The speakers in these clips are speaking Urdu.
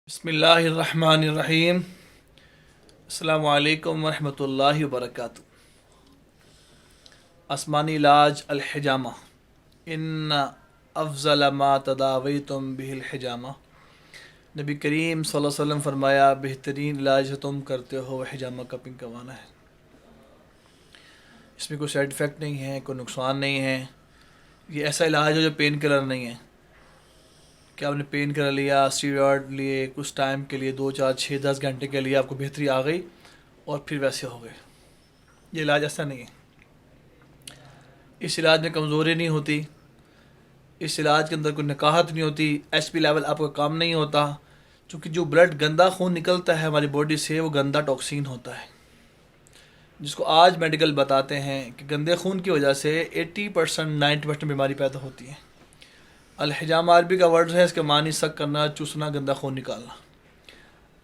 بسم اللہ الرحمن الرحیم۔ السلام علیکم ورحمۃ اللہ وبرکاتہ۔ آسمانی علاج الحجامہ، ان افضل ما تداویتم بہ الحجامہ۔ نبی کریم صلی اللہ علیہ وسلم فرمایا بہترین علاج جو تم کرتے ہو حجامہ کپنگ کروانا ہے۔ اس میں کوئی سائیڈ افیکٹ نہیں ہے، کوئی نقصان نہیں ہے۔ یہ ایسا علاج ہے جو پین کلر نہیں ہے کہ آپ نے پین کلر لیا، اسٹیرائڈ لیے کچھ ٹائم کے لیے 2 4 6 10 گھنٹے کے لیے آپ کو بہتری آ گئی اور پھر ویسے ہو گئے۔ یہ علاج ایسا نہیں ہے۔ اس علاج میں کمزوری نہیں ہوتی، اس علاج کے اندر کوئی نکاہت نہیں ہوتی، ایچ پی لیول آپ کا کام نہیں ہوتا، چونکہ جو بلڈ گندا خون نکلتا ہے ہماری باڈی سے وہ گندا ٹاکسین ہوتا ہے، جس کو آج میڈیکل بتاتے ہیں کہ گندے خون کی وجہ سے 80% 90% بیماری پیدا ہوتی ہے۔ الحجامہ عربی کا ورڈ ہے، اس کے معنی سک کرنا، چوسنا، گندا خون نکالنا۔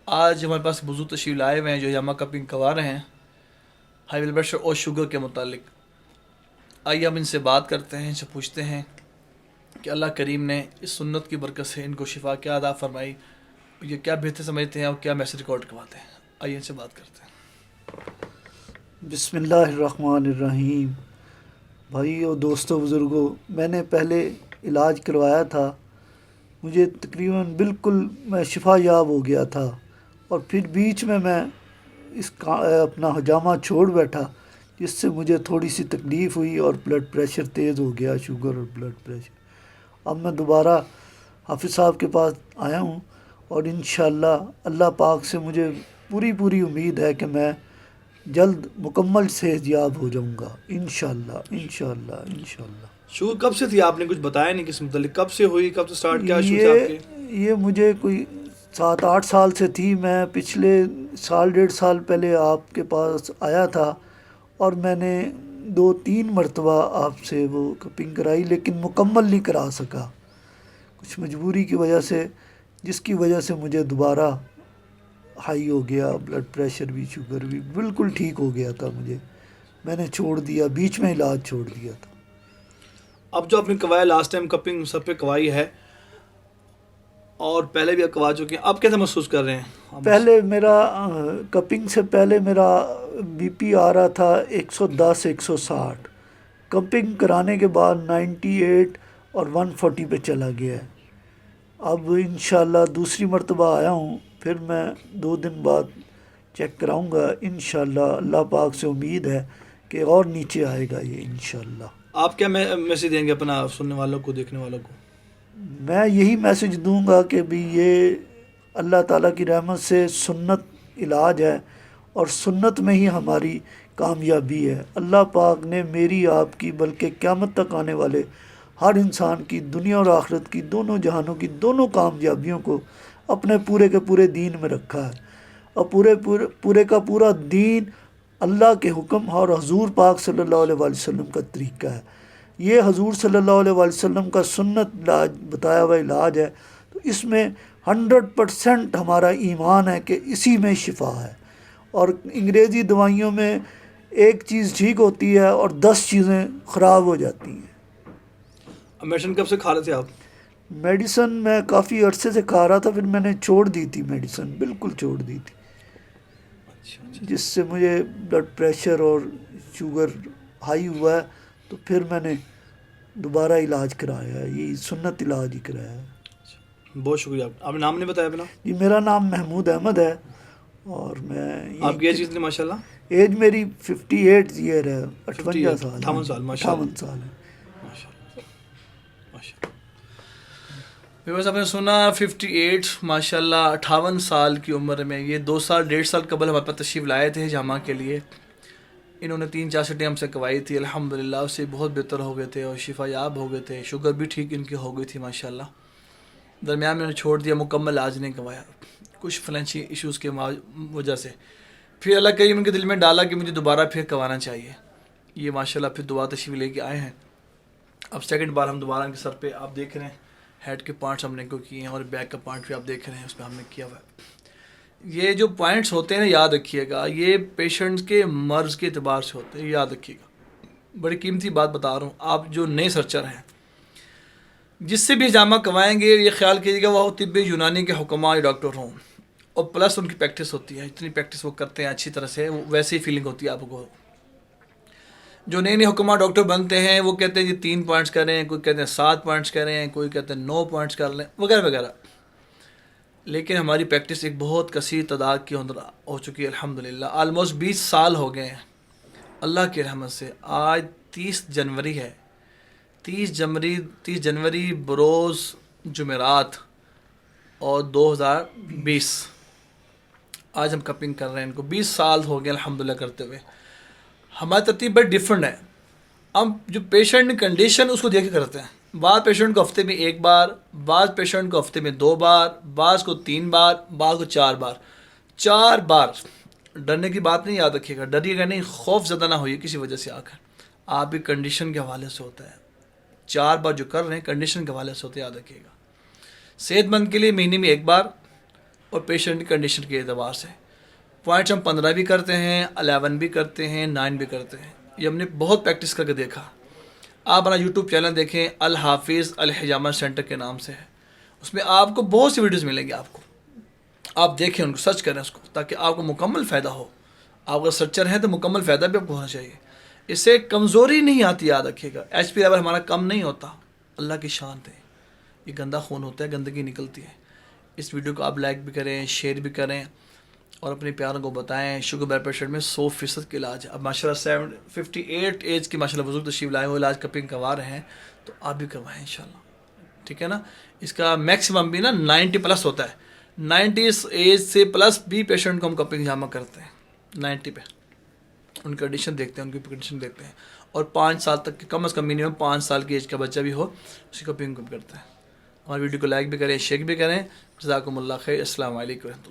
آج ہمارے پاس بزرگ تشریف لائے ہوئے ہیں جو حجامہ کپنگ کروا رہے ہیں ہائی بلڈ پریشر اور شوگر کے متعلق۔ آئیے ہم ان سے بات کرتے ہیں، ان سے پوچھتے ہیں کہ اللہ کریم نے اس سنت کی برکت سے ان کو شفا کیا عطا فرمائی، یہ کیا بہتر سمجھتے ہیں اور کیا میسج ریکارڈ کرواتے ہیں۔ آئیے ان سے بات کرتے ہیں۔ بسم اللہ الرحمن الرحیم۔ بھائیو، دوستو، بزرگوں، میں نے پہلے علاج کروایا تھا، مجھے تقریباً بالکل میں شفا یاب ہو گیا تھا، اور پھر بیچ میں اپنا حجامہ چھوڑ بیٹھا، جس سے مجھے تھوڑی سی تکلیف ہوئی اور بلڈ پریشر تیز ہو گیا، شوگر اور بلڈ پریشر۔ اب میں دوبارہ حافظ صاحب کے پاس آیا ہوں، اور انشاءاللہ اللہ پاک سے مجھے پوری امید ہے کہ میں جلد مکمل صحت یاب ہو جاؤں گا، انشاءاللہ انشاءاللہ انشاءاللہ۔ شوگر کب سے تھی؟ آپ نے کچھ بتایا نہیں کس متعلق، کب سے ہوئی، کب سے سٹارٹ کیا ایشو تھے آپ کے؟ یہ مجھے کوئی 7 8 سال سے تھی۔ میں پچھلے سال 1.5 سال پہلے آپ کے پاس آیا تھا، اور میں نے 2 3 مرتبہ آپ سے وہ کپنگ کرائی، لیکن مکمل نہیں کرا سکا کچھ مجبوری کی وجہ سے، جس کی وجہ سے مجھے دوبارہ ہائی ہو گیا، بلڈ پریشر بھی، شوگر بھی بالکل ٹھیک ہو گیا تھا مجھے۔ میں نے چھوڑ دیا، بیچ میں علاج چھوڑ دیا تھا۔ اب جو آپ نے کروایا لاسٹ ٹائم کپنگ سب پہ کروائی ہے اور پہلے بھی آپ کروا چکے ہیں، اب کیسا محسوس کر رہے ہیں؟ پہلے میرا کپنگ سے پہلے میرا بی پی آ رہا تھا 110 160، کپنگ کرانے کے بعد 98 اور 140 پہ چلا گیا ہے۔ اب انشاءاللہ دوسری مرتبہ آیا ہوں، پھر میں 2 دن بعد چیک کراؤں گا انشاءاللہ۔ اللہ پاک سے امید ہے کہ اور نیچے آئے گا یہ انشاءاللہ۔ آپ کیا میسج دیں گے اپنا سننے والوں کو، دیکھنے والوں کو؟ میں یہی میسج دوں گا کہ بھی یہ اللہ تعالیٰ کی رحمت سے سنت علاج ہے، اور سنت میں ہی ہماری کامیابی ہے۔ اللہ پاک نے میری، آپ کی، بلکہ قیامت تک آنے والے ہر انسان کی، دنیا اور آخرت کی، دونوں جہانوں کی دونوں کامیابیوں کو اپنے پورے کے پورے دین میں رکھا ہے، اور پورے کا پورا دین اللہ کے حکم اور حضور پاک صلی اللہ علیہ وآلہ وسلم کا طریقہ ہے۔ یہ حضور صلی اللہ علیہ وآلہ وسلم کا سنت علاج، بتایا ہوا علاج ہے، تو اس میں 100% ہمارا ایمان ہے کہ اسی میں شفا ہے۔ اور انگریزی دوائیوں میں ایک چیز ٹھیک ہوتی ہے اور 10 چیزیں خراب ہو جاتی ہیں۔ میڈیسن کب سے کھا رہے تھے آپ؟ میڈیسن میں کافی عرصے سے کھا رہا تھا، پھر میں نے چھوڑ دی تھی میڈیسن، بالکل چھوڑ دی تھی، جس سے مجھے بلڈ پریشر اور شوگر ہائی ہوا ہے، تو پھر میں نے دوبارہ علاج کرایا ہے، یہ سنت علاج ہی کرایا ہے۔ بہت شکریہ۔ آپ نے نام نہیں بتایا اپنا؟ جی، میرا نام محمود احمد ہے، اور میں آپ کی ایج کتنی ماشاء اللہ؟ ایج میری 58 ایئر ہے، 58 سال، 58 سال، ماشاء اللہ، 58 سال ہے۔ ماشاء اللہ، ماشاء اللہ۔ بس آپ نے سنا 58 ماشاء اللہ 58 سال کی عمر میں، یہ 2 سال 1.5 سال قبل ہمارے پاس تشریف لائے تھے حجامہ کے لیے۔ انہوں نے 3 4 سٹیں ہم سے کروائی تھی، الحمدللہ اس سے بہت بہتر ہو گئے تھے اور شفا یاب ہو گئے تھے، شوگر بھی ٹھیک ان کی ہو گئی تھی ماشاء اللہ۔ درمیان میں انہوں نے چھوڑ دیا، مکمل علاج نہیں کروایا کچھ فائنینشیل ایشوز کے وجہ سے۔ پھر اللہ کریم ان کے دل میں ڈالا کہ مجھے دوبارہ پھر کروانا چاہیے، یہ ماشاء اللہ پھر دوبارہ تشریف لے کے آئے ہیں۔ اب سیکنڈ بار ہم دوبارہ ان کے سر پہ، آپ دیکھ رہے ہیں ہیڈ کے پارٹس ہم نے کو کیے ہیں، اور بیک کا پارٹ بھی آپ دیکھ رہے ہیں اس پہ ہم نے کیا ہوا ہے۔ یہ جو پوائنٹس ہوتے ہیں نا، یاد رکھیے گا، یہ پیشنٹس کے مرض کے اعتبار سے ہوتے ہیں، یاد رکھیے گا۔ بڑی قیمتی بات بتا رہا ہوں، آپ جو نئے سرچر ہیں، جس سے بھی جامع کمائیں گے یہ خیال کیجیے گا وہ طب یونانی کے حکماء ڈاکٹر ہوں، اور پلس ان کی پریکٹس ہوتی ہے، اتنی پریکٹس وہ کرتے ہیں اچھی طرح سے، ویسی فیلنگ ہوتی ہے آپ کو. جو نئے نئے حکماء ڈاکٹر بنتے ہیں وہ کہتے ہیں جی 3 پوائنٹس کریں، کوئی کہتے ہیں 7 پوائنٹس کریں، کوئی کہتے ہیں 9 پوائنٹس کر لیں وغیرہ وغیرہ. لیکن ہماری پریکٹس ایک بہت کثیر تعداد کی اندر ہو چکی ہے الحمدللہ. آلموسٹ 20 سال ہو گئے ہیں اللہ کی رحمت سے. آج 30 جنوری ہے، 30 جنوری بروز جمعرات اور 2020. آج ہم کپنگ کر رہے ہیں، ان کو 20 سال ہو گئے الحمدللہ کرتے ہوئے. ہماری ترتیب بڑی ڈفرینٹ ہے. ہم جو پیشنٹ کنڈیشن اس کو دیکھ کے کرتے ہیں. بعض پیشنٹ کو ہفتے میں 1 بار، بعض پیشنٹ کو ہفتے میں 2 بار، بعض کو 3 بار، بعض کو 4 بار. 4 بار ڈرنے کی بات نہیں، یاد رکھیے گا، ڈریے گا نہیں، خوف زدہ نہ ہوئیے کسی وجہ سے آ کر. آپ بھی کنڈیشن کے حوالے سے ہوتا ہے. 4 بار جو کر رہے ہیں کنڈیشن کے حوالے سے ہوتا ہے، یاد رکھیے گا. صحت مند کے لیے مہینے میں 1 بار، اور پیشنٹ کی کنڈیشن کے اعتبار سے. پوائنٹس ہم 15 بھی کرتے ہیں، 11 بھی کرتے ہیں، 9 بھی کرتے ہیں. یہ ہم نے بہت پریکٹس کر کے دیکھا. آپ ہمارا یوٹیوب چینل دیکھیں، الحافظ الحجامہ سینٹر کے نام سے ہے. اس میں آپ کو بہت سی ویڈیوز ملیں گے. آپ دیکھیں، ان کو سرچ کریں اس کو، تاکہ آپ کو مکمل فائدہ ہو. آپ اگر سرچر ہیں تو مکمل فائدہ بھی آپ کو ہونا چاہیے. اس سے کمزوری نہیں آتی، یاد رکھیے گا. ایچ پی لیول ہمارا کم نہیں ہوتا، اللہ کی شان ہے. یہ گندا خون ہوتا ہے، گندگی نکلتی ہے. اس ویڈیو کو آپ لائک بھی کریں، شیئر بھی کریں، اور اپنے پیاروں کو بتائیں. شوگر بلڈ پریشر میں 100% کا علاج ہے. اب ماشاءاللہ 58 ایج کی ماشاءاللہ بزرگ تشریف لائے ہوئے، علاج کپنگ کروا رہے ہیں، تو آپ بھی کروائیں انشاءاللہ. ٹھیک ہے نا. اس کا میکسیمم بھی نا 90 پلس ہوتا ہے. 90 ایج سے پلس بھی پیشنٹ کو ہم کپنگ جامع کرتے ہیں 90 پہ. ان کی کنڈیشن دیکھتے ہیں، ان کی کنڈیشن دیکھتے ہیں. اور 5 سال تک کے، کم از کم منیمم 5 سال کی ایج کا بچہ بھی ہو، اس کی کپنگ کرتے ہیں. ہماری ویڈیو کو لائک بھی کریں، شیئر بھی کریں. جزاکم اللہ خیر. السلام علیکم ورحمۃ اللہ.